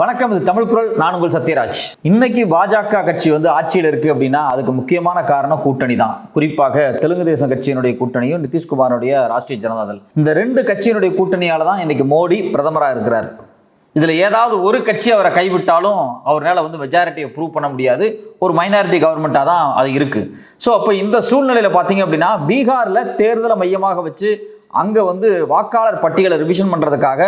வணக்கம், இது தமிழ் குரல். நான் உங்கள் சத்யராஜ். இன்னைக்கு பாஜக கட்சி ஆட்சியில் இருக்கு அப்படின்னா அதுக்கு முக்கியமான காரணம் கூட்டணி தான். குறிப்பாக தெலுங்கு தேசம் கட்சியினுடைய கூட்டணியும் நிதிஷ்குமாருடைய ராஷ்டிரிய ஜனதாதள், இந்த ரெண்டு கட்சியினுடைய கூட்டணியால தான் இன்னைக்கு மோடி பிரதமராக இருக்கிறார். இதுல ஏதாவது ஒரு கட்சி அவரை கைவிட்டாலும் அவரால் மெஜாரிட்டியை ப்ரூவ் பண்ண முடியாது. ஒரு மைனாரிட்டி கவர்மெண்டா தான் அது இருக்கு. ஸோ அப்போ இந்த சூழ்நிலையில பாத்தீங்க அப்படின்னா பீகார்ல தேர்தலை மையமாக வச்சு அங்க வாக்காளர் பட்டியலை ரிவிஷன் பண்றதுக்காக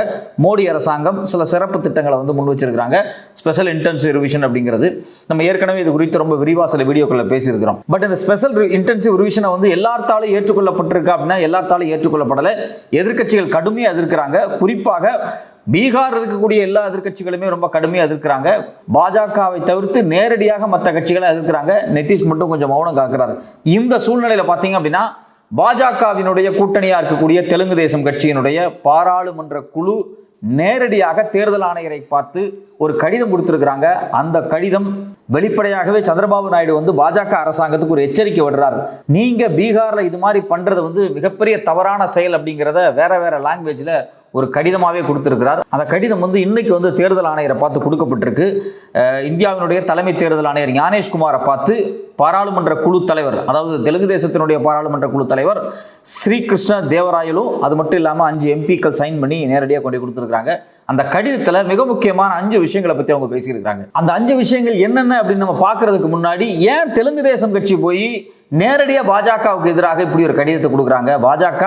மோடி அரசாங்கம் சில சிறப்பு திட்டங்களை முன் வச்சிருக்காங்க. ஸ்பெஷல் இன்டென்சிவ் ரிவிஷன் அப்படிங்கிறது நம்ம ஏற்கனவே இது குறித்து ரொம்ப விரிவா சில வீடியோக்களை பேசியிருக்கிறோம். பட் இந்த ஸ்பெஷல் இன்டென்சிவ் ரிவிஷனை எல்லாத்தாலும் ஏற்றுக்கொள்ளப்பட்டிருக்கா அப்படின்னா எல்லாத்தாலும் ஏற்றுக்கொள்ளப்படலை. எதிர்க்கட்சிகள் கடுமையாக எதிர்க்கிறாங்க. குறிப்பாக பீகார் இருக்கக்கூடிய எல்லா எதிர்க்கட்சிகளுமே ரொம்ப கடுமையாக எதிர்க்கிறாங்க. பாஜகவை தவிர்த்து நேரடியாக மற்ற கட்சிகளை எதிர்க்கிறாங்க. நிதிஷ் மட்டும் கொஞ்சம் மௌனம் காக்கிறாரு. இந்த சூழ்நிலையில பாத்தீங்க அப்படின்னா பாஜகவினுடைய கூட்டணியா இருக்கக்கூடிய தெலுங்கு தேசம் கட்சியினுடைய பாராளுமன்ற குழு நேரடியாக தேர்தல் ஆணையரை பார்த்து ஒரு கடிதம் கொடுத்திருக்கிறாங்க. அந்த கடிதம் வெளிப்படையாகவே சந்திரபாபு நாயுடு பாஜக அரசாங்கத்துக்கு ஒரு எச்சரிக்கை விடுறார். நீங்க பீகார்ல இது மாதிரி பண்றது மிகப்பெரிய தவறான செயல் அப்படிங்கிறத வேற வேற லாங்குவேஜ்ல ஒரு கடிதமாகவே கொடுத்திருக்கிறார். அந்த கடிதம் இன்னைக்கு தேர்தல் ஆணையரை பார்த்து கொடுக்கப்பட்டிருக்கு. இந்தியாவினுடைய தலைமை தேர்தல் ஆணையர் ஞானேஷ்குமாரை பார்த்து பாராளுமன்ற குழு தலைவர், அதாவது தெலுங்கு தேசத்தினுடைய பாராளுமன்ற குழு தலைவர் ஸ்ரீகிருஷ்ண தேவராயலு, அது மட்டும் இல்லாமல் 5 எம்பிக்கள் சைன் பண்ணி நேரடியாக கொண்டு கொடுத்துருக்காங்க. அந்த கடிதத்தில் மிக முக்கியமான 5 விஷயங்களை பற்றி அவங்க பேசியிருக்காங்க. அந்த 5 விஷயங்கள் என்னென்ன அப்படின்னு நம்ம பார்க்கறதுக்கு முன்னாடி ஏன் தெலுங்கு தேசம் கட்சி போய் நேரடியாக பாஜகவுக்கு எதிராக இப்படி ஒரு கடிதத்தை கொடுக்குறாங்க? பாஜக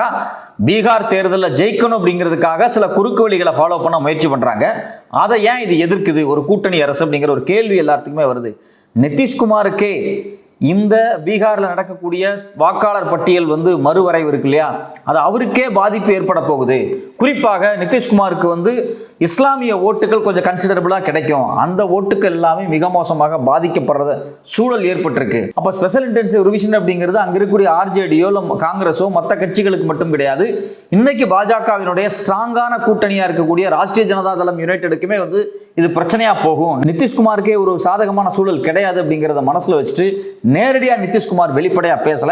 பீகார் தேர்தலில் ஜெயிக்கணும் அப்படிங்கிறதுக்காக சில குறுக்கு வழிகளை ஃபாலோ பண்ண முயற்சி பண்றாங்க. அதை ஏன் இது எதிர்க்குது ஒரு கூட்டணி அரசு அப்படிங்கிற ஒரு கேள்வி எல்லாத்துக்குமே வருது. நிதிஷ்குமாருக்கே இந்த பீகார்ல நடக்கக்கூடிய வாக்காளர் பட்டியல் மறுவரைவு இருக்கு இல்லையா, அது அவருக்கே பாதிப்பு ஏற்பட போகுது. குறிப்பாக நிதிஷ்குமாருக்கு இஸ்லாமிய ஓட்டுகள் கொஞ்சம் கன்சிடரபிளா கிடைக்கும். அந்த ஓட்டுகள் எல்லாமே மிக மோசமாக பாதிக்கப்படுற சூழல் ஏற்பட்டிருக்கு. அப்ப ஸ்பெஷல் இன்டென்சிவ் ரிவிஷன் அப்படிங்கிறது அங்க இருக்கக்கூடிய ஆர்ஜேடியோ காங்கிரஸோ மற்ற கட்சிகளுக்கு மட்டும் கிடையாது. இன்னைக்கு பாஜகவினுடைய ஸ்ட்ராங்கான கூட்டணியா இருக்கக்கூடிய ராஷ்டிரிய ஜனதாதளம் யுனைடெடுக்குமே இது பிரச்சனையா போகும். நிதிஷ்குமாருக்கே ஒரு சாதகமான சூழல் கிடையாது அப்படிங்கிறத மனசுல வச்சுட்டு நேரடியா நிதிஷ்குமார் வெளிப்படையா பேசல.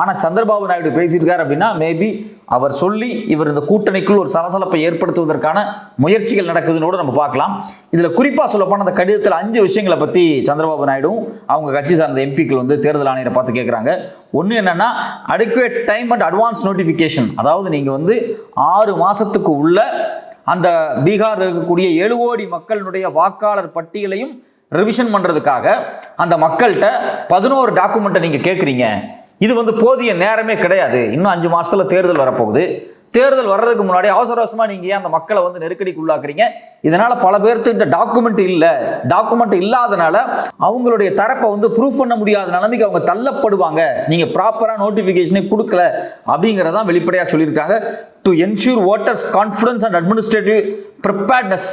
ஆனா சந்திரபாபு நாயுடு பேசியிருக்காரு அப்படின்னா மேபி அவர் சொல்லி இவர் இந்த கூட்டணிக்குள் ஒரு சலசலப்பை ஏற்படுத்துவதற்கான முயற்சிகள் நடக்குதுன்னு நம்ம பார்க்கலாம். இதுல குறிப்பா சொல்ல போன அந்த கடிதத்தில் 5 விஷயங்களை பத்தி சந்திரபாபு நாயுடும் அவங்க கட்சி சார்ந்த எம்பிக்கள் தேர்தல் ஆணையரை பார்த்து கேட்கிறாங்க. ஒன்னு என்னன்னா adequate time and advance notification. அதாவது நீங்க 6 மாசத்துக்கு உள்ள அந்த பீகார் இருக்கக்கூடிய 7 கோடி மக்களுடைய வாக்காளர் பட்டியலையும் ரிவிஷன் பண்றதுக்காக அந்த மக்கள்கிட்ட 11 டாக்குமெண்ட்டை நீங்க கேட்குறீங்க. இது போதிய நேரமே கிடையாது. இன்னும் 5 மாசத்துல தேர்தல் வரப்போகுது. தேர்தல் வர்றதுக்கு முன்னாடி அவசர அவசரமா நீங்க ஏன் அந்த மக்களை நெருக்கடிக்கு உள்ளாக்குறீங்க? இதனால பல பேருக்கு இந்த டாக்குமெண்ட் இல்லாதனால அவங்களுடைய தரப்பை ப்ரூஃப் பண்ண முடியாத நிலைமைக்கு அவங்க தள்ளப்படுவாங்க. நீங்க ப்ராப்பரா நோட்டிபிகேஷனே கொடுக்கல அப்படிங்கறதான் வெளிப்படையா சொல்லியிருக்காங்க. To ensure voters confidence and administrative preparedness,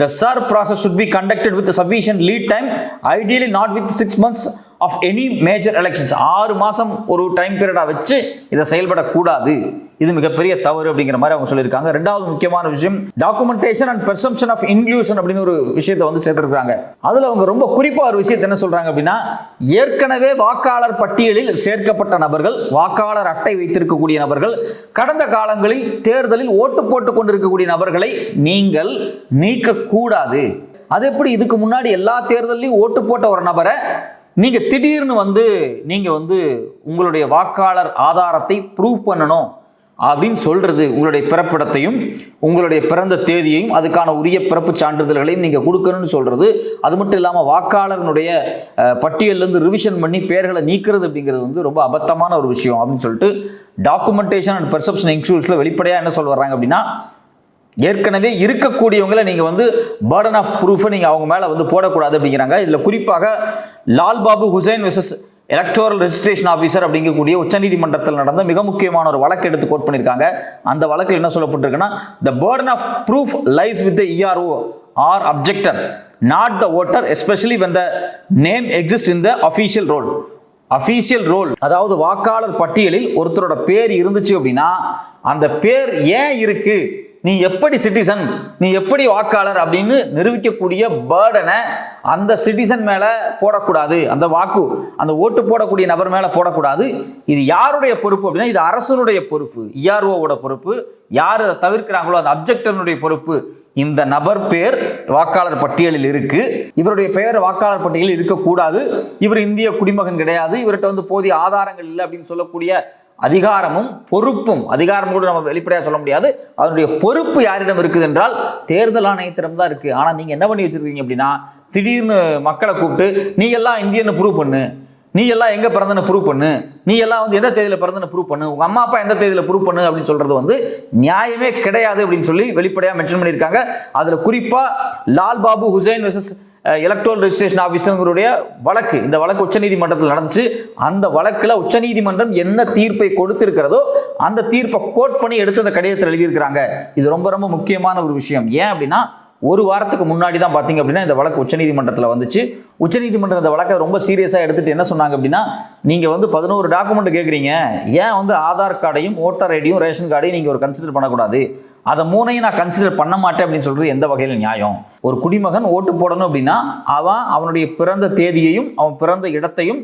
the SAR process should be conducted with sufficient lead time, ideally not with 6 months of any major elections. 6 மாசம் ஒரு டைம் பீரியடா வச்சு இதை செயல்படக்கூடாது. இது மிகப்பெரிய தவறு அப்படிங்கிற மாதிரி அவங்க சொல்லியிருக்காங்க. ரெண்டாவது முக்கியமான விஷயம் documentation and perception of inclusion அப்படின்னு ஒரு விஷயத்தை சேர்த்திருக்காங்க. அதுல அவங்க ரொம்ப குறிப்பா ஒரு விஷயத்தை என்ன சொல்றாங்க அப்படின்னா, ஏற்கனவே வாக்காளர் பட்டியலில் சேர்க்கப்பட்ட நபர்கள், வாக்காளர் அட்டை வைத்திருக்கக்கூடிய நபர்கள், கடந்த காலங்களில் தேர்தலில் ஓட்டு போட்டுக் கொண்டிருக்கக்கூடிய நபர்களை நீங்கள் நீக்க கூடாது. அது எப்படி இதுக்கு முன்னாடி எல்லா தேர்தலையும் ஓட்டு போட்ட ஒரு நபரை நீங்க திடீர்னு நீங்க உங்களுடைய வாக்காளர் ஆதாரத்தை ப்ரூவ் பண்ணணும் அப்படின்னு சொல்றது? உங்களுடைய பிறப்பிடத்தையும் உங்களுடைய பிறந்த தேதியையும் அதுக்கான உரிய பிறப்பு சான்றிதழ்களையும் நீங்க கொடுக்கணும்னு சொல்றது. அது மட்டும் இல்லாம வாக்காளர்களுடைய பட்டியலிருந்து ரிவிஷன் பண்ணி பேர்களை நீக்கிறது அப்படிங்கிறது ரொம்ப அபத்தமான ஒரு விஷயம் அப்படின்னு சொல்லிட்டு டாக்குமெண்டேஷன் அண்ட் பெர்செப்ஷன் இன்க்ளூஷன்ல வெளிப்படையா என்ன சொல்ல வர்றாங்க அப்படின்னா, ஏற்கனவே இருக்கக்கூடியவங்களை நீங்க பர்டன் ஆஃப் ப்ரூஃபை நீங்க அவங்க மேல போடக்கூடாது அப்படிங்கிறாங்க. இதுல குறிப்பாக Lal Babu Hussain versus electoral registration officer அப்படிங்கக்கூடிய உச்சநீதிமன்றத்தில் நடந்த மிக முக்கியமான ஒரு வழக்கு எடுத்து கோட் பண்ணியிருக்காங்க. அந்த வழக்கில் என்ன சொல்லப்பட்டிருக்குன்னா, the burden of proof lies with the ERO or objector, not the voter, especially when the name exists in the official roll. Official roll, அதாவது வாக்காளர் பட்டியலில் ஒருத்தரோட பேர் இருந்துச்சு அப்படின்னா அந்த பேர் ஏன் இருக்கு, நீ எப்படி சிட்டிசன், நீ எப்படி வாக்காளர் அப்படின்னு நிரூபிக்கக்கூடிய பர்டனை அந்த சிட்டிசன் மேல போடக்கூடாது, அந்த ஓட்டு போடக்கூடிய நபர் மேல போடக்கூடாது. இது யாருடைய பொறுப்பு அப்படின்னா, இது அரசனுடைய பொறுப்பு, இஆர்ஓவோட பொறுப்பு. யார் அதை தவிர்க்கிறாங்களோ அந்த அப்ஜெக்டனுடைய பொறுப்பு. இந்த நபர் பேர் வாக்காளர் பட்டியலில் இருக்கு, இவருடைய பெயர் வாக்காளர் பட்டியலில் இருக்கக்கூடாது, இவர் இந்திய குடிமகன் கிடையாது, இவர்கிட்ட வந்து போதிய ஆதாரங்கள் இல்லை அப்படின்னு சொல்லக்கூடிய அதிகாரமும் பொறுப்பும், அதிகாரம் கூட நம்ம வெளிப்படையாக சொல்ல முடியாது, அதனுடைய பொறுப்பு யாரிடம் இருக்குது என்றால் தேர்தல் ஆணையத்திடம் தான் இருக்கு. ஆனால் நீங்க என்ன பண்ணி வச்சிருக்கீங்க அப்படின்னா, திடீர்னு மக்களை கூப்பிட்டு நீ எல்லாம் இந்தியன்னு ப்ரூவ் பண்ணு, நீ எல்லாம் எங்க பிறந்தன ப்ரூவ் பண்ணு, நீ எல்லாம் வந்து எந்த தேதியில பிறந்தன ப்ரூவ் பண்ணு, உங்க அம்மா அப்பா எந்த தேதியில ப்ரூவ் பண்ணு அப்படின்னு சொல்றது வந்து நியாயமே கிடையாது அப்படின்னு சொல்லி வெளிப்படையா மென்ஷன் பண்ணியிருக்காங்க. அதுல குறிப்பா Lal Babu Hussain versus electoral registration ஆபீசருடைய வழக்கு, இந்த வழக்கு உச்சநீதிமன்றத்தில் நடந்துச்சு. அந்த வழக்குல உச்சநீதிமன்றம் என்ன தீர்ப்பை கொடுத்திருக்கிறதோ அந்த தீர்ப்பை கோட் பண்ணி எடுத்து அந்த கடிதத்தில் எழுதியிருக்கிறாங்க. இது ரொம்ப ரொம்ப முக்கியமான ஒரு விஷயம். ஏன் அப்படின்னா, ஒரு வாரத்துக்கு முன்னாடி தான் பார்த்தீங்க அப்படின்னா இந்த வழக்கு உச்சநீதிமன்றத்தில் வந்துச்சு. உச்சநீதிமன்றம் இந்த வழக்கை ரொம்ப சீரியஸாக எடுத்துட்டு என்ன சொன்னாங்க அப்படின்னா, நீங்கள் வந்து 11 டாக்குமெண்ட் கேட்குறீங்க, ஏன் வந்து ஆதார் கார்டையும் ஓட்டர் ஐடியும் ரேஷன் கார்டையும் நீங்கள் ஒரு கன்சிடர் பண்ணக்கூடாது, அதை மூணையும் நான் கன்சிடர் பண்ண மாட்டேன் அப்படின்னு சொல்றது எந்த வகையில் நியாயம்? ஒரு குடிமகன் ஓட்டு போடணும் அப்படின்னா அவனுடைய பிறந்த தேதியையும் அவன் பிறந்த இடத்தையும்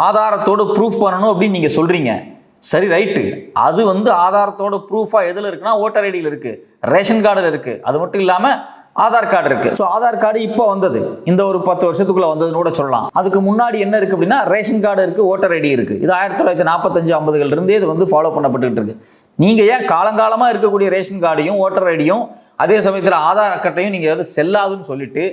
ஆதாரத்தோடு ப்ரூஃப் பண்ணணும் அப்படின்னு நீங்கள் சொல்றீங்க. சரி, ரைட்டு. அது வந்து ஆதாரத்தோட ப்ரூஃபா எதில் இருக்குன்னா ஓட்டர் ஐடியில் இருக்கு, ரேஷன் கார்டில் இருக்கு. அது மட்டும் இல்லாமல் ஆதார் கார்டு இருக்கு. ஸோ ஆதார் கார்டு இப்போ வந்தது, இந்த ஒரு 10 வருஷத்துக்குள்ள வந்ததுன்னு கூட சொல்லலாம். அதுக்கு முன்னாடி என்ன இருக்கு அப்படின்னா ரேஷன் கார்டு இருக்கு, ஓட்டர் ஐடி இருக்கு. இது 1945-50 இருந்தே இது வந்து ஃபாலோ பண்ணப்பட்டு இருக்கு. நீங்க ஏன் காலங்காலமா இருக்கக்கூடிய ரேஷன் கார்டையும் ஓட்டர் ஐடியும் அதே சமயத்தில் ஆதார் அட்டையும் நீங்க வந்து செல்லாதுன்னு சொல்லிட்டு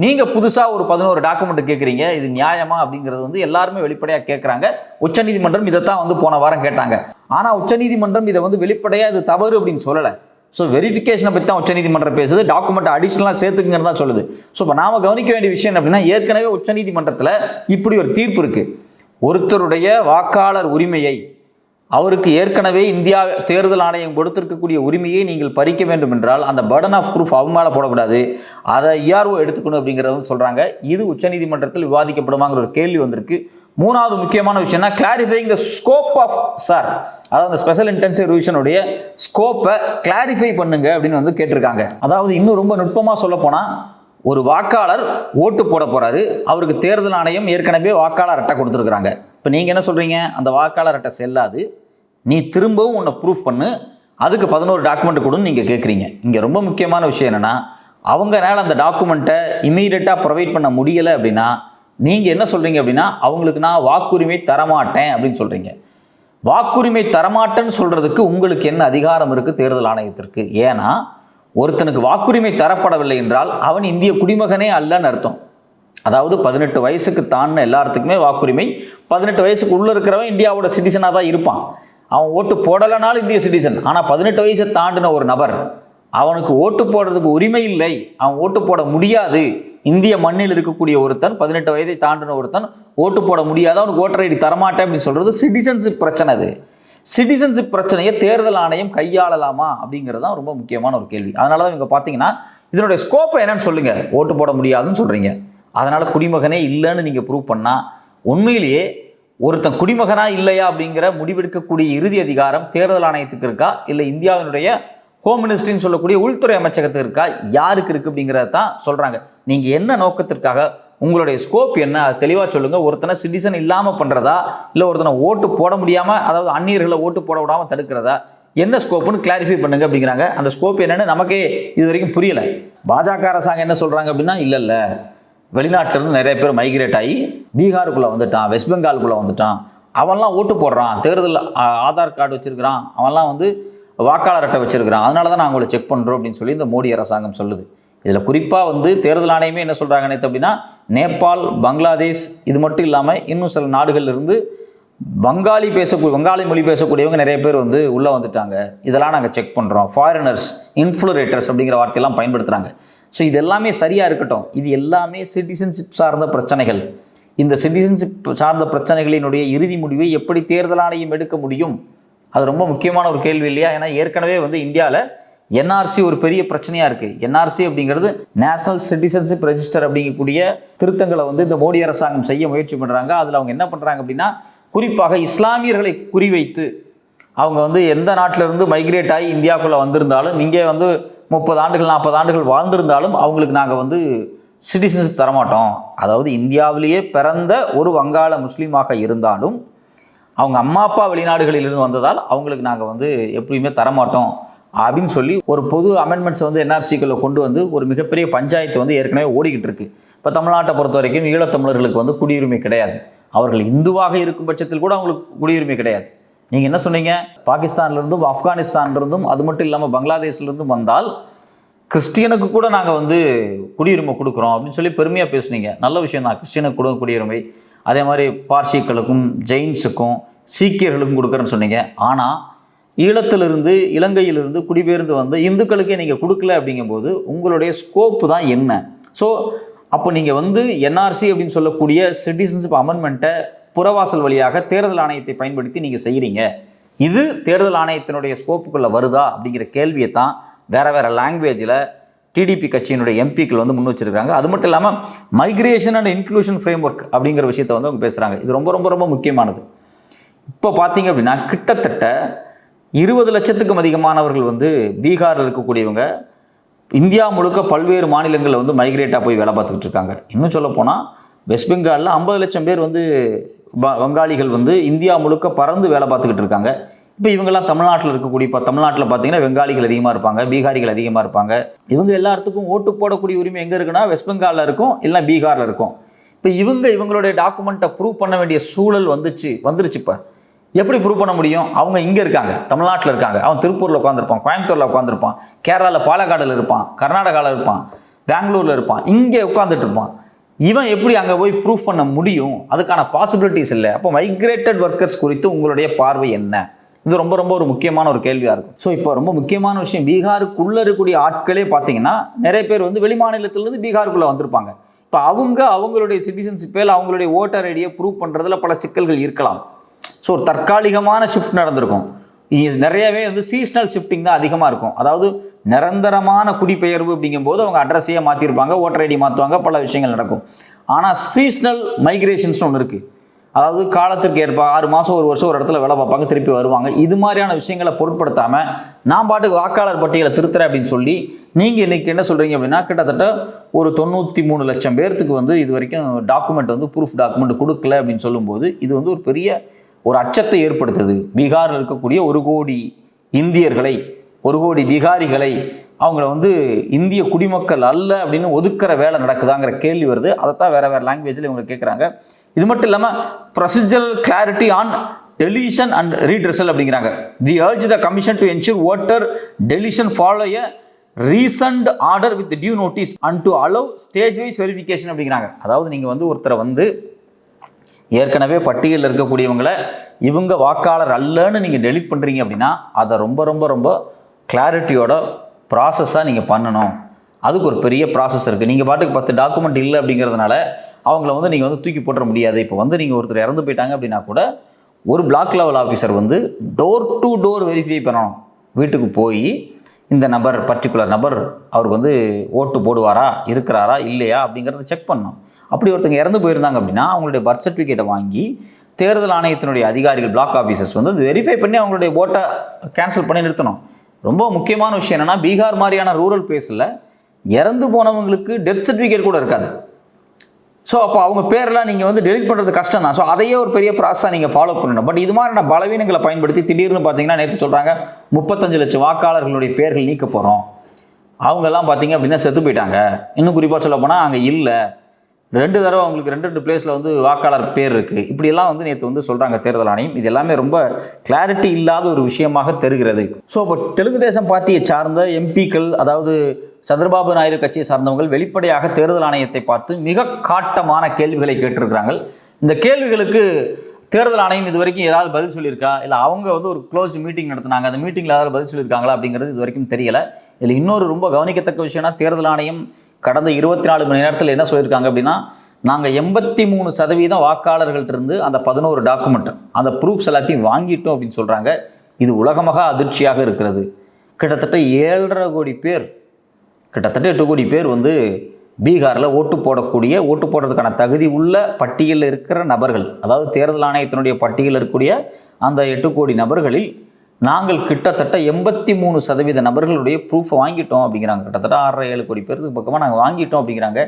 நீங்க புதுசா ஒரு 11 டாக்குமெண்ட் கேட்குறீங்க, இது நியாயமா அப்படிங்கிறது வந்து எல்லாருமே வெளிப்படையா கேட்கறாங்க. உச்சநீதிமன்றம் இதைத்தான் வந்து போன வாரம் கேட்டாங்க. ஆனா உச்சநீதிமன்றம் இதை வந்து வெளிப்படையா இது தவறு அப்படின்னு சொல்லலை. ஸோ வெரிஃபிகேஷனை பற்றி தான் உச்சநீதிமன்றம் பேசுது, டாக்குமெண்ட் அடிஷ்னலாக சேர்த்துக்குங்கன்னு தான் சொல்லுது. ஸோ இப்போ நாம கவனிக்க வேண்டிய விஷயம் அப்படின்னா, ஏற்கனவே உச்சநீதிமன்றத்தில் இப்படி ஒரு தீர்ப்பு இருக்கு. ஒருத்தருடைய வாக்காளர் உரிமையை, அவருக்கு ஏற்கனவே இந்தியா தேர்தல் ஆணையம் கொடுத்திருக்கக்கூடிய உரிமையை நீங்கள் பறிக்க வேண்டும் என்றால் அந்த பர்டன் ஆஃப் ப்ரூஃப் அவங்க மேலே போடக்கூடாது, அதை இஆர்ஓ எடுத்துக்கணும் அப்படிங்கிறத சொல்றாங்க. இது உச்சநீதிமன்றத்தில் விவாதிக்கப்படுமாங்கிற ஒரு கேள்வி வந்திருக்கு. மூணாவது முக்கியமான விஷயம்னா clarifying the scope of sir, அதாவது ஸ்பெஷல் இன்டென்சிவ் ரிவிஷனுடைய ஸ்கோப்பை கிளாரிஃபை பண்ணுங்க அப்படின்னு வந்து கேட்டிருக்காங்க. அதாவது இன்னும் ரொம்ப நுட்பமாக சொல்ல போனால், ஒரு வாக்காளர் ஓட்டு போட போறாரு, அவருக்கு தேர்தல் ஆணையம் ஏற்கனவே வாக்காளர் அட்டை கொடுத்துருக்குறாங்க. இப்போ நீங்கள் என்ன சொல்றீங்க, அந்த வாக்காளர் அட்டை செல்லாது, நீ திரும்பவும் உன்னை ப்ரூஃப் பண்ணு, அதுக்கு 11 டாக்குமெண்ட் கொடுன்னு நீங்கள் கேட்குறீங்க. இங்கே ரொம்ப முக்கியமான விஷயம் என்னன்னா, அவங்களால அந்த டாக்குமெண்ட்டை இமீடியட்டாக ப்ரொவைட் பண்ண முடியலை அப்படின்னா நீங்கள் என்ன சொல்றீங்க அப்படின்னா, அவங்களுக்கு நான் வாக்குரிமை தரமாட்டேன் அப்படின்னு சொல்றீங்க. வாக்குரிமை தரமாட்டேன்னு சொல்றதுக்கு உங்களுக்கு என்ன அதிகாரம் இருக்கு தேர்தல் ஆணையத்திற்கு? ஏன்னா ஒருத்தனுக்கு வாக்குரிமை தரப்படவில்லை என்றால் அவன் இந்திய குடிமகனே அல்லன்னு அர்த்தம். அதாவது 18 வயசுக்கு தாண்டின எல்லாத்துக்குமே வாக்குரிமை, 18 வயசுக்கு உள்ள இருக்கிறவன் இந்தியாவோட சிட்டிசனாக தான் இருப்பான். அவன் ஓட்டு போடலைனாலும் இந்திய சிட்டிசன். ஆனால் 18 வயசை தாண்டின ஒரு நபர், அவனுக்கு ஓட்டு போடுறதுக்கு உரிமை இல்லை, அவன் ஓட்டு போட முடியாது. இந்திய மண்ணில் இருக்கக்கூடிய ஒருத்தன் 18 வயதை தாண்டின ஒருத்தன் ஓட்டு போட முடியாது, அவனுக்கு ஓட்டர் ஐடி தரமாட்டேன் அப்படின்னு சொல்றது சிட்டிசன்ஷிப் பிரச்சனை. அது சிட்டிசன்ஷிப் பிரச்சனையை தேர்தல் ஆணையம் கையாளலாமா அப்படிங்கிறது தான் ரொம்ப முக்கியமான ஒரு கேள்வி. அதனால தான் இவங்க பார்த்தீங்கன்னா இதனுடைய ஸ்கோப்பை என்னன்னு சொல்லுங்க, ஓட்டு போட முடியாதுன்னு சொல்றீங்க, அதனால குடிமகனே இல்லைன்னு நீங்க ப்ரூவ் பண்ணா உண்மையிலேயே ஒருத்தன் குடிமகனா இல்லையா அப்படிங்கிற முடிவெடுக்கக்கூடிய இறுதி அதிகாரம் தேர்தல் ஆணையத்துக்கு இருக்கா, இல்லை இந்தியாவினுடைய ஹோம் மினிஸ்ட்ரின்னு சொல்லக்கூடிய உள்துறை அமைச்சகத்துக்கு இருக்கா, யாருக்கு இருக்கு அப்படிங்கிறத தான் சொல்றாங்க. நீங்க என்ன நோக்கத்திற்காக, உங்களுடைய ஸ்கோப் என்ன, அது தெளிவாக சொல்லுங்க. ஒருத்தனை சிட்டிசன் இல்லாமல் பண்றதா, இல்லை ஒருத்தனை ஓட்டு போட முடியாம, அதாவது அந்நியர்களை ஓட்டு போட விடாம தடுக்கிறதா, என்ன ஸ்கோப்னு கிளாரிஃபை பண்ணுங்க அப்படிங்கிறாங்க. அந்த ஸ்கோப் என்னன்னு நமக்கே இது வரைக்கும் புரியல. பாஜக அரசாங்கம் என்ன சொல்றாங்க அப்படின்னா, இல்லை வெளிநாட்டிலிருந்து நிறைய பேர் மைக்ரேட் ஆகி பீகாருக்குள்ள வந்துட்டான், வெஸ்ட் பெங்காலுக்குள்ள வந்துட்டான், அவன்லாம் ஓட்டு போடுறான், தேர்தல் ஆதார் கார்டு வச்சிருக்கிறான், அவன்லாம் வந்து வாக்காளர் அட்டை வச்சிருக்கிறான், அதனால தான் நாங்கள் செக் பண்ணுறோம் அப்படின்னு சொல்லி இந்த மோடி அரசாங்கம் சொல்லுது. இதில் குறிப்பாக வந்து தேர்தல் ஆணையமே என்ன சொல்கிறாங்க நேற்று அப்படின்னா, நேபாள், பங்களாதேஷ், இது மட்டும் இல்லாமல் இன்னும் சில நாடுகளில் இருந்து வங்காளி மொழி பேசக்கூடியவங்க நிறைய பேர் வந்து உள்ளே வந்துட்டாங்க, இதெல்லாம் நாங்கள் செக் பண்ணுறோம். ஃபாரினர்ஸ், இன்ஃப்ளூரேட்டர்ஸ் அப்படிங்கிற வார்த்தையெல்லாம் பயன்படுத்துகிறாங்க. ஸோ இது எல்லாமே சரியாக இருக்கட்டும், இது எல்லாமே சிட்டிசன்ஷிப் சார்ந்த பிரச்சனைகள். இந்த சிட்டிசன்ஷிப் சார்ந்த பிரச்சனைகளினுடைய இறுதி முடிவை எப்படி தேர்தல் ஆணையம் எடுக்க முடியும்? அது ரொம்ப முக்கியமான ஒரு கேள்வி இல்லையா? ஏன்னா ஏற்கனவே வந்து இந்தியாவில் என்ஆர்சி ஒரு பெரிய பிரச்சனையாக இருக்குது. என்ஆர்சி அப்படிங்கிறது நேஷனல் சிட்டிசன்ஷிப் ரெஜிஸ்டர் அப்படிங்கக்கூடிய திருத்தங்களை வந்து இந்த மோடி அரசாங்கம் செய்ய முயற்சி பண்ணுறாங்க. அதில் அவங்க என்ன பண்ணுறாங்க அப்படின்னா, குறிப்பாக இஸ்லாமியர்களை குறிவைத்து அவங்க வந்து எந்த நாட்டிலிருந்து மைக்ரேட் ஆகி இந்தியாவுக்குள்ளே வந்திருந்தாலும், இங்கே வந்து 30 ஆண்டுகள் 40 ஆண்டுகள் வாழ்ந்திருந்தாலும் அவங்களுக்கு நாங்கள் வந்து சிட்டிசன்ஷிப் தரமாட்டோம். அதாவது இந்தியாவிலேயே பிறந்த ஒரு வங்காள முஸ்லீமாக இருந்தாலும் அவங்க அம்மா அப்பா வெளிநாடுகளிலிருந்து வந்ததால் அவங்களுக்கு நாங்கள் வந்து எப்பயுமே தரமாட்டோம் அப்படின்னு சொல்லி ஒரு பொது அமெண்ட்மெண்ட்ஸ் வந்து என்ஆர்சிக்குள்ள கொண்டு வந்து ஒரு மிகப்பெரிய பஞ்சாயத்து வந்து ஏற்கனவே ஓடிக்கிட்டு இருக்கு. இப்போ தமிழ்நாட்டை பொறுத்த வரைக்கும் ஈழத்தமிழர்களுக்கு வந்து குடியுரிமை கிடையாது. அவர்கள் இந்துவாக இருக்கும் பட்சத்தில் கூட அவங்களுக்கு குடியுரிமை கிடையாது. நீங்கள் என்ன சொன்னீங்க, பாகிஸ்தான்லேருந்தும் ஆப்கானிஸ்தான்லேருந்தும் அது மட்டும் இல்லாமல் பங்களாதேஷ்லேருந்தும் வந்தால் கிறிஸ்டியனுக்கு கூட நாங்கள் வந்து குடியுரிமை கொடுக்குறோம் அப்படின்னு சொல்லி பெருமையாக பேசுனீங்க. நல்ல விஷயம் தான், கிறிஸ்டியனுக்கு கூட குடியுரிமை. அதே மாதிரி பார்சிகளுக்கும் ஜெயின்ஸுக்கும் சீக்கியர்களுக்கும் கொடுக்குறேன்னு சொன்னீங்க. ஆனால் ஈழத்திலிருந்து இலங்கையிலிருந்து குடிபெயர்ந்து வந்து இந்துக்களுக்கே நீங்கள் கொடுக்கல அப்படிங்கும்போது உங்களுடைய ஸ்கோப்பு தான் என்ன? ஸோ அப்போ நீங்கள் வந்து என்ஆர்சி அப்படின்னு சொல்லக்கூடிய சிட்டிசன்ஷிப் அமெண்ட்மெண்ட்டை புறவாசல் வழியாக தேர்தல் ஆணையத்தை பயன்படுத்தி நீங்கள் செய்கிறீங்க. இது தேர்தல் ஆணையத்தினுடைய ஸ்கோப்புக்குள்ளே வருதா அப்படிங்கிற கேள்வியை தான் வேறு வேறு லாங்குவேஜில் டிடிபி கட்சியினுடைய எம்பிக்கள் வந்து முன் வச்சிருக்காங்க. அது மட்டும் இல்லாமல் migration and inclusion frame work அப்படிங்கிற விஷயத்தை வந்து அவங்க பேசுகிறாங்க. இது ரொம்ப ரொம்ப ரொம்ப முக்கியமானது. இப்போ பார்த்தீங்க அப்படின்னா கிட்டத்தட்ட 20 லட்சத்துக்கும் அதிகமானவர்கள் வந்து பீகாரில் இருக்கக்கூடியவங்க இந்தியா முழுக்க பல்வேறு மாநிலங்களில் வந்து மைக்ரேட்டாக போய் வேலை பார்த்துக்கிட்டு இருக்காங்க. இன்னும் சொல்ல போனால் வெஸ்ட் பெங்காலில் 50 லட்சம் பேர் வந்து வங்காளிகள் வந்து இந்தியா முழுக்க பறந்து வேலை பார்த்துக்கிட்டு இருக்காங்க. இப்போ இவங்கெல்லாம் தமிழ்நாட்டில் இருக்கக்கூடிய, இப்போ தமிழ்நாட்டில் பார்த்தீங்கன்னா பெங்காலிகள் அதிகமாக இருப்பாங்க, பீகாரிகள் அதிகமாக இருப்பாங்க. இவங்க எல்லாத்துக்கும் ஓட்டு போடக்கூடிய உரிமை எங்கே இருக்குன்னா வெஸ்ட் பெங்காலில் இருக்கும், இல்லை பீகாரில் இருக்கும். இப்போ இவங்களுடைய டாக்குமெண்ட்டை ப்ரூவ் பண்ண வேண்டிய சூழல் வந்துருச்சு. இப்போ எப்படி ப்ரூவ் பண்ண முடியும்? அவங்க இங்கே இருக்காங்க, தமிழ்நாட்டில் இருக்காங்க, அவன் திருப்பூரில் உட்காந்துருப்பான், கோயம்புத்தூரில் உட்காந்துருப்பான், கேரளாவில் பாலக்காடில் இருப்பான், கர்நாடகாவில் இருப்பான், பெங்களூரில் இருப்பான், இங்கே உட்காந்துட்டு இருப்பான். இவன் எப்படி அங்கே போய் ப்ரூஃப் பண்ண முடியும்? அதுக்கான பாசிபிலிட்டிஸ் இல்லை. அப்போ மைக்ரேட்டட் ஒர்க்கர்ஸ் குறித்து உங்களுடைய பார்வை என்ன? இது ரொம்ப ரொம்ப ஒரு முக்கியமான ஒரு கேள்வியாக இருக்கும். ஸோ இப்போ ரொம்ப முக்கியமான விஷயம், பீகாருக்குள்ளே இருக்கக்கூடிய ஆட்களே பார்த்தீங்கன்னா நிறைய பேர் வந்து வெளி மாநிலத்திலேருந்து பீகாருக்குள்ளே வந்திருப்பாங்க. இப்போ அவங்களுடைய சிட்டிசன்ஷிப்பில் அவங்களுடைய ஓட்டர் ஐடியை ப்ரூவ் பண்ணுறதுல பல சிக்கல்கள் இருக்கலாம். ஸோ ஒரு தற்காலிகமான ஷிஃப்ட் நடந்திருக்கும். நிறையவே வந்து சீஸ்னல் ஷிஃப்டிங் தான் அதிகமாக இருக்கும். அதாவது நிரந்தரமான குடிபெயர்வு அப்படிங்கும்போது அவங்க அட்ரஸையே மாற்றிருப்பாங்க, ஓட்டர் ஐடி மாற்றுவாங்க, பல விஷயங்கள் நடக்கும். ஆனால் சீஸ்னல் மைக்ரேஷன்ஸ்னு ஒன்று இருக்குது. அதாவது காலத்திற்கு ஏற்ப 6 மாதம் 1 வருஷம் ஒரு இடத்துல வேலை பார்ப்பாங்க, திருப்பி வருவாங்க. இது மாதிரியான விஷயங்களை பொருட்படுத்தாமல் நான் பாட்டுக்கு வாக்காளர் பட்டியலை திருத்துறேன் அப்படின்னு சொல்லி நீங்கள் இன்றைக்கி என்ன சொல்கிறீங்க அப்படின்னா கிட்டத்தட்ட ஒரு 93 லட்சம் பேர்த்துக்கு வந்து இது வரைக்கும் டாக்குமெண்ட் வந்து ப்ரூஃப் டாக்குமெண்ட் கொடுக்கல அப்படின்னு சொல்லும்போது இது வந்து ஒரு பெரிய ஒரு அச்சத்தை ஏற்படுத்துது. பீகாரில் இருக்கக்கூடிய 1 கோடி இந்தியர்களை, 1 கோடி பீகாரிகளை அவங்கள வந்து இந்திய குடிமக்கள் அல்ல அப்படின்னு ஒதுக்குற வேலை நடக்குதாங்கிற கேள்வி வருது. அதைத்தான் வேற வேறு லாங்குவேஜில் இவங்க கேட்குறாங்க. இது மட்டும் இல்லாமல் procedural clarity on deletion and redressal அப்படிங்கிறாங்க. We urge the commission to ensure voter deletion follow a reasoned order with due notice and to allow stage wise verification அப்படிங்கிறாங்க. அதாவது நீங்கள் வந்து ஒருத்தரை வந்து ஏற்கனவே பட்டியலில் இருக்கக்கூடியவங்களை இவங்க வாக்காளர் அல்லன்னு நீங்கள் டெலிட் பண்ணுறீங்க அப்படின்னா அதை ரொம்ப ரொம்ப ரொம்ப கிளாரிட்டியோட ப்ராசஸாக நீங்கள் பண்ணணும். அதுக்கு ஒரு பெரிய ப்ராசஸ் இருக்குது. நீங்கள் பாட்டுக்கு 10 டாக்குமெண்ட் இல்லை அப்படிங்கிறதுனால அவங்கள வந்து நீங்கள் வந்து தூக்கி போட்டுற முடியாது. இப்போ வந்து நீங்கள் ஒருத்தர் இறந்து போயிட்டாங்க அப்படின்னா கூட ஒரு பிளாக் லெவல் ஆஃபீஸர் வந்து டோர் டு டோர் வெரிஃபை பண்ணணும். வீட்டுக்கு போய் இந்த நபர், பர்டிகுலர் நபர் அவருக்கு வந்து ஓட்டு போடுவாரா, இருக்கிறாரா இல்லையா அப்படிங்கிறத செக் பண்ணணும். அப்படி ஒருத்தங்க இறந்து போயிருந்தாங்க அப்படின்னா அவங்களுடைய பர்த் சர்டிஃபிகேட்டை வாங்கி தேர்தல் ஆணையத்தினுடைய அதிகாரிகள், பிளாக் ஆஃபீஸர்ஸ் வந்து வெரிஃபை பண்ணி அவங்களுடைய ஓட்டை கேன்சல் பண்ணி நிறுத்தணும். ரொம்ப முக்கியமான விஷயம் என்னென்னா பீகார் மாதிரியான ரூரல் பிளேஸில் இறந்து போனவங்களுக்கு டெத் சர்டிஃபிகேட் கூட இருக்காது. ஸோ அப்போ அவங்க பேரெல்லாம் நீங்கள் வந்து டெலிட் பண்ணுறது கஷ்டம் தான். ஸோ அதையே ஒரு பெரிய ப்ராசஸாக நீங்கள் ஃபாலோ பண்ணணும். பட் இது மாதிரியான பலவீனங்களை பயன்படுத்தி திடீர்னு பார்த்தீங்கன்னா நேற்று சொல்கிறாங்க 35 லட்சம் வாக்காளர்களுடைய பேர்கள் நீக்க போகிறோம். அவங்கெல்லாம் பார்த்தீங்க அப்படின்னா செத்து போயிட்டாங்க. இன்னும் குறிப்பாக சொல்ல போனால் அங்கே இல்லை, 2 தடவை அவங்களுக்கு 2 பிளேஸில் வந்து வாக்காளர் பேர் இருக்குது. இப்படியெல்லாம் வந்து நேற்று வந்து சொல்கிறாங்க தேர்தல் ஆணையம். இது எல்லாமே ரொம்ப கிளாரிட்டி இல்லாத ஒரு விஷயமாக தெரிகிறது. ஸோ இப்போ தெலுங்கு தேசம் பார்ட்டியை சார்ந்த எம்பிக்கள், அதாவது சந்திரபாபு நாயுடு கட்சியை சார்ந்தவர்கள் வெளிப்படையாக தேர்தல் ஆணையத்தை பார்த்து மிக காட்டமான கேள்விகளை கேட்டிருக்கிறாங்க. இந்த கேள்விகளுக்கு தேர்தல் ஆணையம் இது வரைக்கும் ஏதாவது பதில் சொல்லியிருக்கா, இல்லை அவங்க வந்து ஒரு க்ளோஸ்ட் மீட்டிங் நடத்தினாங்க, அந்த மீட்டிங்கில் ஏதாவது பதில் சொல்லியிருக்காங்களா அப்படிங்கிறது இது வரைக்கும் தெரியலை. இதில் இன்னொரு ரொம்ப கவனிக்கத்தக்க விஷயம்னா தேர்தல் ஆணையம் கடந்த 24 மணி நேரத்தில் என்ன சொல்லியிருக்காங்க அப்படின்னா நாங்கள் 83% வாக்காளர்கள்ட்டிருந்து அந்த 11 டாக்குமெண்ட், அந்த ப்ரூஃப்ஸ் எல்லாத்தையும் வாங்கிட்டோம் அப்படின்னு சொல்கிறாங்க. இது உலகமாக அதிர்ச்சியாக இருக்கிறது. கிட்டத்தட்ட 7.5 கோடி பேர், கிட்டத்தட்ட 8 கோடி பேர் வந்து பீகாரில் ஓட்டு போடுறதுக்கான தகுதி உள்ள பட்டியலில் இருக்கிற நபர்கள், அதாவது தேர்தல் ஆணையத்தினுடைய பட்டியலில் இருக்கக்கூடிய அந்த 8 கோடி நபர்களில் நாங்கள் கிட்டத்தட்ட 83% நபர்களுடைய ப்ரூஃபை வாங்கிட்டோம் அப்படிங்கிறாங்க. கிட்டத்தட்ட 6.5-7 கோடி பேருக்கு பக்கமாக நாங்கள் வாங்கிட்டோம் அப்படிங்கிறாங்க.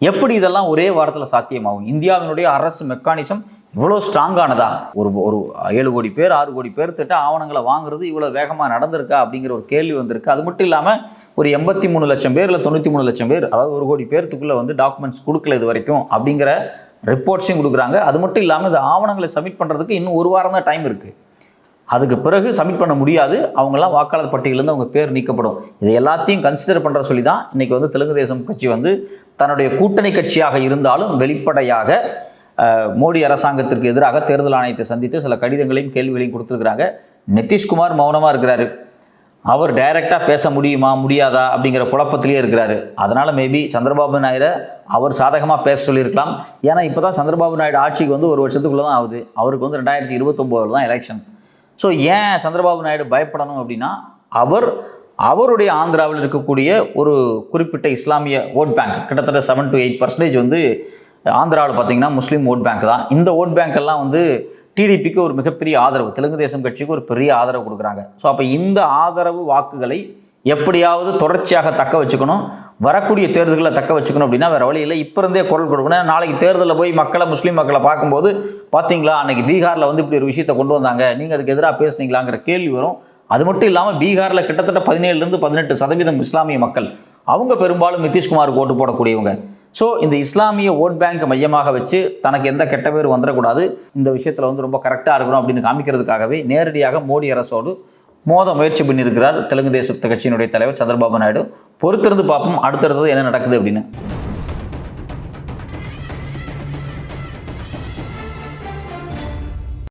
எப்படி இதெல்லாம் ஒரே வாரத்தில் சாத்தியமாகும்? இந்தியாவினுடைய அரசு மெக்கானிசம் இவ்வளோ ஸ்ட்ராங்கானதா? ஒரு ஒரு 7 கோடி பேர் 6 கோடி பேர் திட்ட ஆவணங்களை வாங்குறது இவ்வளோ வேகமாக நடந்திருக்கா அப்படிங்கிற ஒரு கேள்வி வந்திருக்கு. அது மட்டும் இல்லாமல் ஒரு 83 லட்சம் பேர் இல்லை 93 லட்சம் பேர், அதாவது 1 கோடி பேர்த்துக்குள்ளே வந்து டாக்குமெண்ட்ஸ் கொடுக்கல இது வரைக்கும் அப்படிங்கிற ரிப்போர்ட்ஸையும் கொடுக்குறாங்க. அது மட்டும் இல்லாமல் இந்த ஆவணங்களை சப்மிட் பண்ணுறதுக்கு இன்னும் 1 வாரம் தான் டைம் இருக்குது. அதுக்கு பிறகு சப்மிட் பண்ண முடியாது, அவங்களாம் வாக்காளர் பட்டியலேருந்து அவங்க பேர் நீக்கப்படும். இது எல்லாத்தையும் கன்சிடர் பண்ணுற சொல்லி தான் இன்றைக்கி வந்து தெலுங்கு தேசம் கட்சி வந்து தன்னுடைய கூட்டணி கட்சியாக இருந்தாலும் வெளிப்படையாக மோடி அரசாங்கத்திற்கு எதிராக தேர்தல் ஆணையத்தை சந்தித்து சில கடிதங்களையும் கேள்விகளையும் கொடுத்துருக்குறாங்க. நிதிஷ்குமார் மௌனமாக இருக்கிறாரு. அவர் டைரெக்டாக பேச முடியுமா முடியாதா அப்படிங்கிற குழப்பத்திலேயே இருக்கிறாரு. அதனால் மேபி சந்திரபாபு நாயுடு அவர் சாதகமாக பேச சொல்லியிருக்கலாம். ஏன்னா இப்போ தான் சந்திரபாபு நாயுடு ஆட்சிக்கு வந்து 1 வருஷத்துக்குள்ளே தான் ஆகுது. அவருக்கு வந்து 2029 தான் எலெக்ஷன். ஸோ ஏன் சந்திரபாபு நாயுடு பயப்படணும் அப்படின்னா, அவருடைய ஆந்திராவில் இருக்கக்கூடிய ஒரு குறிப்பிட்ட இஸ்லாமிய ஓட் பேங்க், கிட்டத்தட்ட 7 to 8% வந்து ஆந்திராவில் பார்த்தீங்கன்னா முஸ்லீம் ஓட் பேங்க் தான். இந்த ஓட் பேங்க் எல்லாம் வந்து டிடிபிக்கு ஒரு மிகப்பெரிய ஆதரவு, தெலுங்கு தேசம் கட்சிக்கு ஒரு பெரிய ஆதரவு கொடுக்குறாங்க. ஸோ அப்போ இந்த ஆதரவு வாக்குகளை எப்படியாவது தொடர்ச்சியாக தக்க வச்சுக்கணும், வரக்கூடிய தேர்தல்களை தக்க வச்சுக்கணும். அப்படின்னா வேறு வழி இல்லை, இப்போ இருந்தே குரல் கொடுக்கணும். நாளைக்கு தேர்தலில் போய் முஸ்லீம் மக்களை பார்க்கும்போது பார்த்தீங்களா அன்னைக்கு பீகாரில் வந்து இப்படி ஒரு விஷயத்தை கொண்டு வந்தாங்க, நீங்கள் அதுக்கு எதிராக பேசுனீங்களாங்கிற கேள்வி வரும். அது மட்டும் இல்லாமல் பீகாரில் கிட்டத்தட்ட 17 to 18% இஸ்லாமிய மக்கள், அவங்க பெரும்பாலும் நிதிஷ்குமாருக்கு ஓட்டு போடக்கூடியவங்க. ஸோ இந்த இஸ்லாமிய ஓட் பேங்கை மையமாக வச்சு தனக்கு எந்த கெட்ட பேர் வந்துடக்கூடாது, இந்த விஷயத்தில் வந்து ரொம்ப கரெக்டாக இருக்கணும் அப்படின்னு காமிக்கிறதுக்காகவே நேரடியாக மோடி அரசோடு மோத முயற்சி பண்ணியிருக்கிறார் தெலுங்கு தேச கட்சியினுடைய தலைவர் சந்திரபாபு நாயுடு. பொறுத்திருந்து பார்ப்போம் அடுத்தடுத்தது என்ன நடக்குது அப்படின்னு.